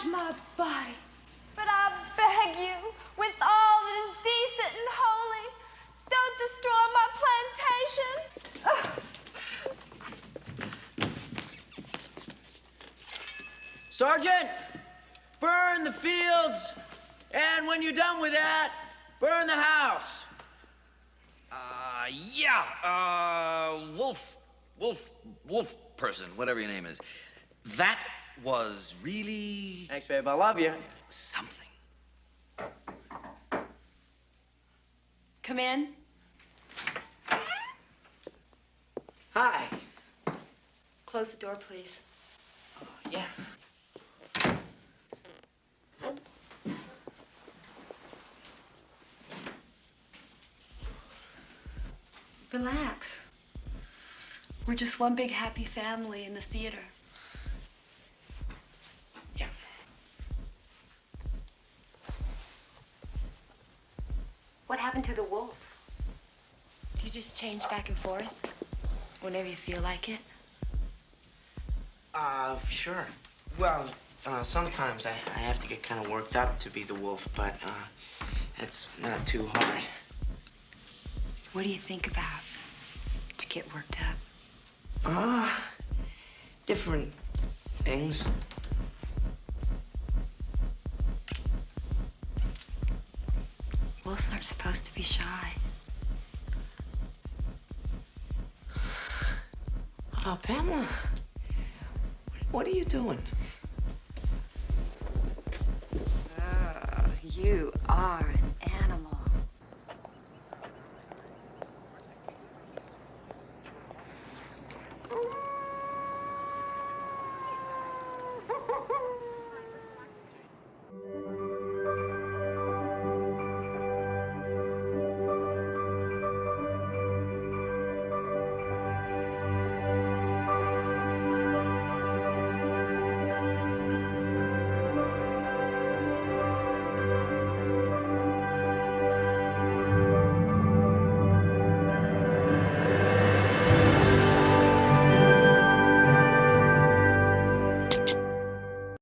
touch my body. But I beg you, with all that is decent and holy, don't destroy my plantation. Sergeant, burn the fields, and when you're done with that, burn the house. Wolf person, whatever your name is. That was really... Thanks, babe. I love you. something. Come in. Hi. Close the door, please. Yeah. Relax. We're just one big happy family in the theater. Yeah. What happened to the wolf? Do you just change back and forth whenever you feel like it? Sure. Well, sometimes I have to get kind of worked up to be the wolf, but, it's not too hard. What do you think about to get worked up? Different things. Wolves aren't supposed to be shy. Oh, Pamela. What are you doing? You are